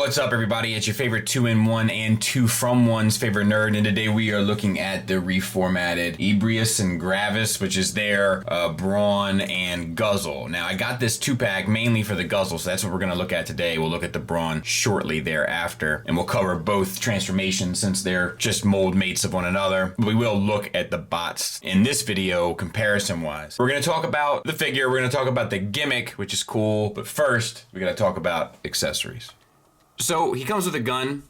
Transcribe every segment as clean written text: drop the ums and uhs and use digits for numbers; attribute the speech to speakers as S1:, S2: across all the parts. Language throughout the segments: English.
S1: What's up, everybody? It's your favorite 2-in-1 and 2-from-1's favorite nerd, and today we are looking at the reformatted Ebrius and Gravis, which is their Brawn and Guzzle. Now, I got this 2-pack mainly for the Guzzle, so that's what we're going to look at today. We'll look at the Brawn shortly thereafter, and we'll cover both transformations since they're just mold mates of one another. We will look at the bots in this video comparison-wise. We're going to talk about the figure, we're going to talk about the gimmick, which is cool, but first, we got to talk about accessories. So he comes with a gun,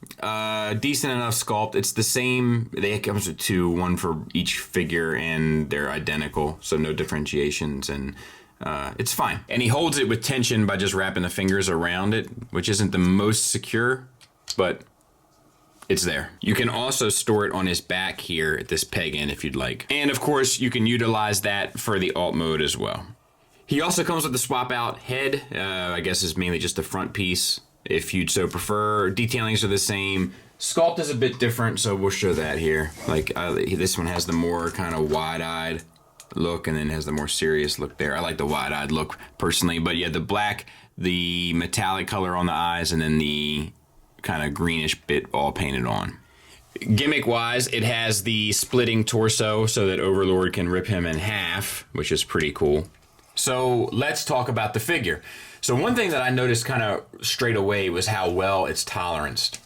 S1: decent enough sculpt. It's the same, they comes with two, one for each figure, and they're identical, so no differentiations, and it's fine. And he holds it with tension by just wrapping the fingers around it, which isn't the most secure, but it's there. You can also store it on his back here at this peg end if you'd like. And of course, you can utilize that for the alt mode as well. He also comes with the swap out head, I guess is mainly just the front piece, if you'd so prefer. Detailings are the same. Sculpt is a bit different, so we'll show that here. Like this one has the more kind of wide-eyed look and then has the more serious look there. I like the wide-eyed look personally, but yeah, the black, the metallic color on the eyes, and then the kind of greenish bit all painted on. Gimmick-wise, it has the splitting torso so that Overlord can rip him in half, which is pretty cool. So let's talk about the figure. So one thing that I noticed kind of straight away was how well it's toleranced.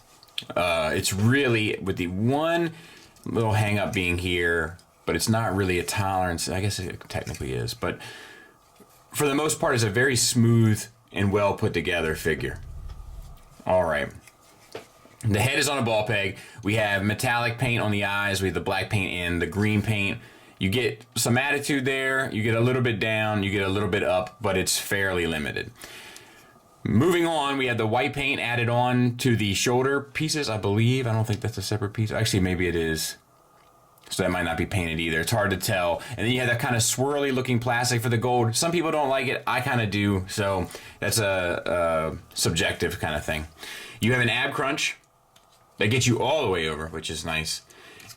S1: It's really, with the one little hang up being here, but it's not really a tolerance. I guess it technically is, but for the most part, it's a very smooth and well put together figure. All right. The head is on a ball peg. We have metallic paint on the eyes. We have the black paint and the green paint. You get some attitude there, you get a little bit down, you get a little bit up, but it's fairly limited. Moving on, we have the white paint added on to the shoulder pieces, I believe. I don't think that's a separate piece. Actually, maybe it is. So that might not be painted either. It's hard to tell. And then you have that kind of swirly looking plastic for the gold. Some people don't like it. I kind of do. So that's a subjective kind of thing. You have an ab crunch that gets you all the way over, which is nice.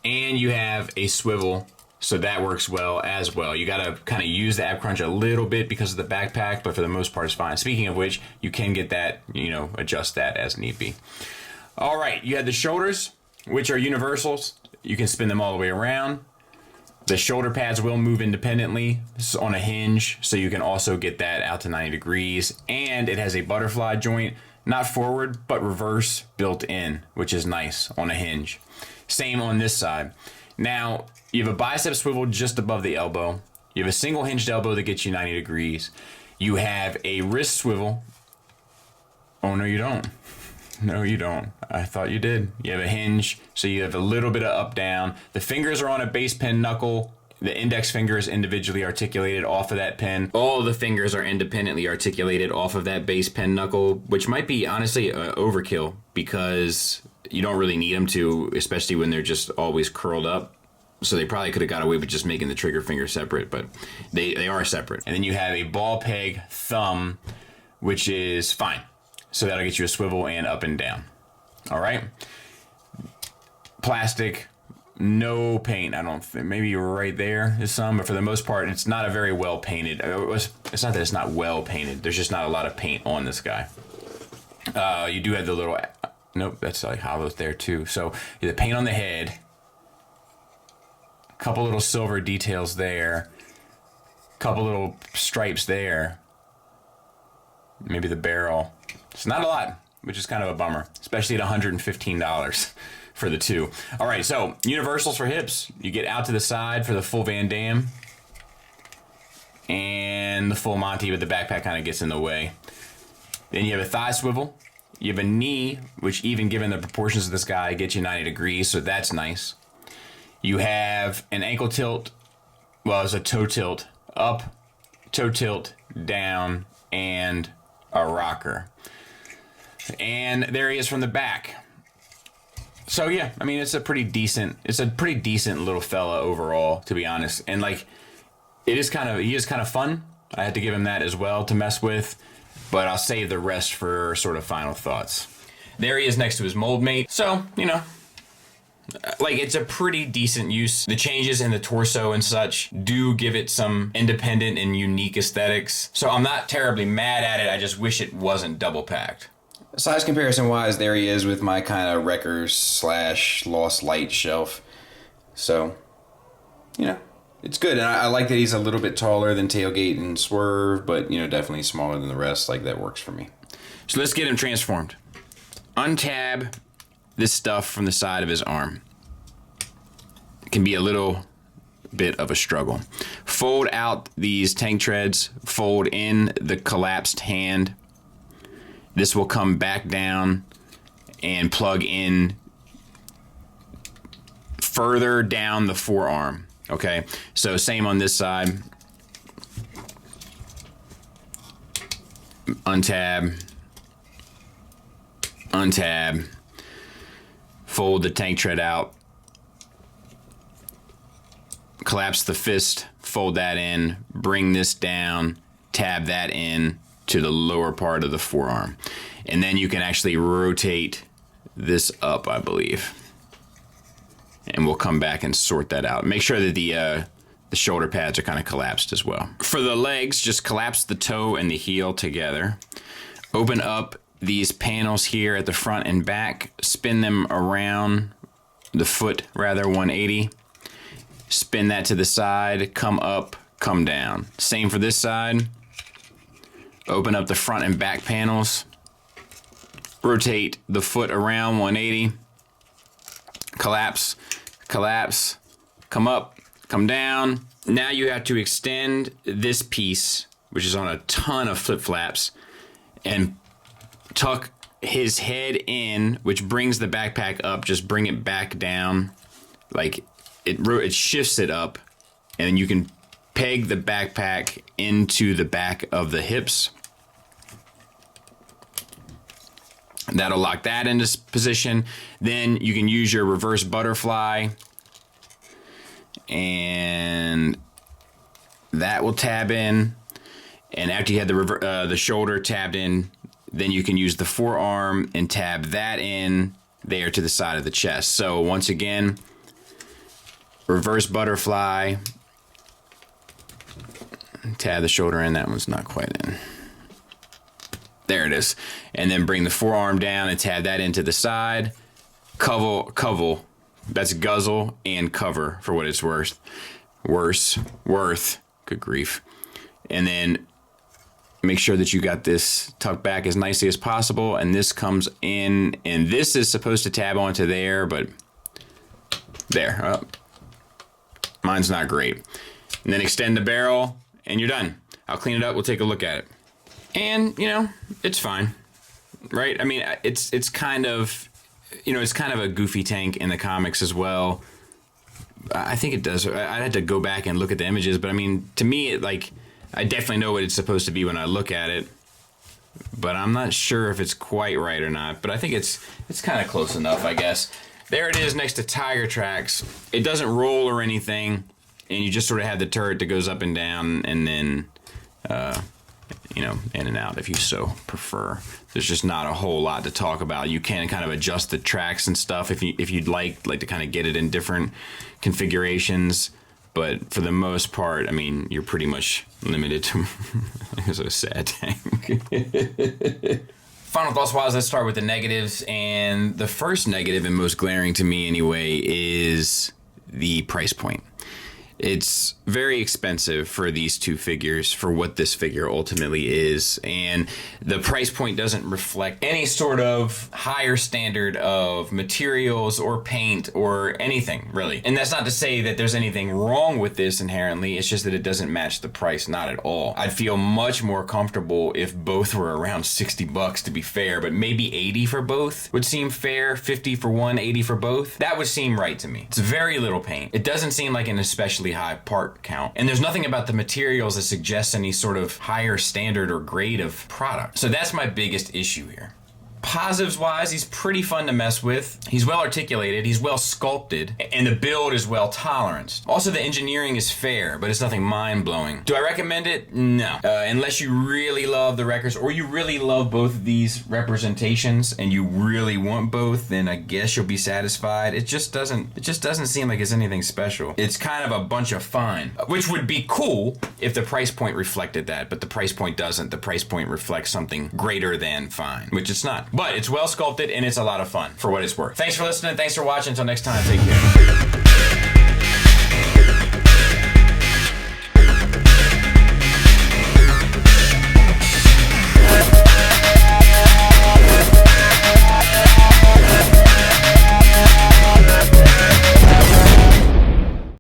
S1: And you have a swivel. So that works well as well. You gotta kind of use the ab crunch a little bit because of the backpack, but for the most part it's fine. Speaking of which, you can get that, adjust that as need be. All right, you have the shoulders, which are universals. You can spin them all the way around. The shoulder pads will move independently on a hinge, so you can also get that out to 90 degrees. And it has a butterfly joint, not forward, but reverse built in, which is nice on a hinge. Same on this side. Now, you have a bicep swivel just above the elbow. You have a single hinged elbow that gets you 90 degrees. You have a wrist swivel. Oh, no, you don't. No, you don't. I thought you did. You have a hinge, so you have a little bit of up down. The fingers are on a base pin knuckle. The index finger is individually articulated off of that pin. All of the fingers are independently articulated off of that base pin knuckle, which might be, honestly, overkill because you don't really need them to, especially when they're just always curled up. So they probably could have got away with just making the trigger finger separate, but they are separate. And then you have a ball peg thumb, which is fine. So that'll get you a swivel and up and down. All right. Plastic, no paint. I don't think, maybe you're right there is some, but for the most part, it's not a very well painted. It's not that it's not well painted. There's just not a lot of paint on this guy. You do have the little, nope, that's like hollows there too. So the paint on the head. Couple little silver details there, couple little stripes there, maybe the barrel. It's not a lot, which is kind of a bummer, especially at $115 for the two. All right, so universals for hips. You get out to the side for the full Van Damme and the full Monty, but the backpack kind of gets in the way. Then you have a thigh swivel. You have a knee, which even given the proportions of this guy, gets you 90 degrees, so that's nice. You have an ankle tilt, well, it's a toe tilt, up, toe tilt, down, and a rocker. And there he is from the back. So yeah, I mean, it's a pretty decent little fella overall, to be honest. And like, he is kind of fun. I had to give him that as well to mess with, but I'll save the rest for sort of final thoughts. There he is next to his mold mate. So, like, it's a pretty decent use. The changes in the torso and such do give it some independent and unique aesthetics. So I'm not terribly mad at it. I just wish it wasn't double packed.
S2: Size comparison wise, there he is with my kind of wreckers / lost light shelf. So, you know, it's good. And I like that he's a little bit taller than Tailgate and Swerve, but, you know, definitely smaller than the rest. Like, that works for me.
S1: So let's get him transformed. Untab this stuff from the side of his arm. It can be a little bit of a struggle. Fold out these tank treads, fold in the collapsed hand. This will come back down and plug in further down the forearm. Okay, so same on this side. Untab, untab, fold the tank tread out, collapse the fist, fold that in, bring this down, tab that in to the lower part of the forearm. And then you can actually rotate this up, I believe. And we'll come back and sort that out. Make sure that the shoulder pads are kind of collapsed as well. For the legs, just collapse the toe and the heel together. Open up these panels here at the front and back. Spin them around the foot, rather, 180. Spin that to the side, come up, come down. Same for this side. Open up the front and back panels. Rotate the foot around 180. Collapse, collapse, come up, come down. Now you have to extend this piece, which is on a ton of flip-flaps, and tuck his head in, which brings the backpack up. Just bring it back down. Like, it shifts it up, and then you can peg the backpack into the back of the hips. That'll lock that into position. Then you can use your reverse butterfly, and that will tab in. And after you had the shoulder tabbed in, then you can use the forearm and tab that in there to the side of the chest. So once again, reverse butterfly, tab the shoulder in. That one's not quite in. There it is. And then bring the forearm down and tab that into the side. Cover. That's guzzle and cover for what it's worth. Worth. Good grief. And then make sure that you got this tucked back as nicely as possible. And this comes in, and this is supposed to tab onto there, but there. Oh, mine's not great. And then extend the barrel, and you're done. I'll clean it up. We'll take a look at it. And, you know, it's fine, right? I mean, it's kind of, you know, it's kind of a goofy tank in the comics as well. I think it does. I'd have to go back and look at the images, but I mean, to me, I definitely know what it's supposed to be when I look at it, but I'm not sure if it's quite right or not, but I think it's kind of close enough, I guess. There it is next to Tiger Tracks. It doesn't roll or anything, and you just sort of have the turret that goes up and down, and then, you know, in and out if you so prefer. There's just not a whole lot to talk about. You can kind of adjust the tracks and stuff if you'd like to kind of get it in different configurations. But for the most part, I mean, you're pretty much limited to it's a sad tank. Final thoughts wise, let's start with the negatives. And the first negative, and most glaring to me anyway, is the price point. It's very expensive for these two figures, for what this figure ultimately is, and the price point doesn't reflect any sort of higher standard of materials or paint or anything, really. And that's not to say that there's anything wrong with this inherently, it's just that it doesn't match the price, not at all. I'd feel much more comfortable if both were around 60 bucks, to be fair, but maybe 80 for both would seem fair, 50 for one, 80 for both. That would seem right to me. It's very little paint. It doesn't seem like an especially high part count, and there's nothing about the materials that suggests any sort of higher standard or grade of product. So that's my biggest issue here. Positives wise, he's pretty fun to mess with. He's well articulated, he's well sculpted, and the build is well toleranced. Also, the engineering is fair, but it's nothing mind-blowing. Do I recommend it? No. Unless you really love the records, or you really love both of these representations, and you really want both, then I guess you'll be satisfied. It just doesn't seem like it's anything special. It's kind of a bunch of fine, which would be cool if the price point reflected that, but the price point doesn't. The price point reflects something greater than fine, which it's not. But it's well sculpted and it's a lot of fun for what it's worth. Thanks for listening. Thanks for watching. Until next time, take care.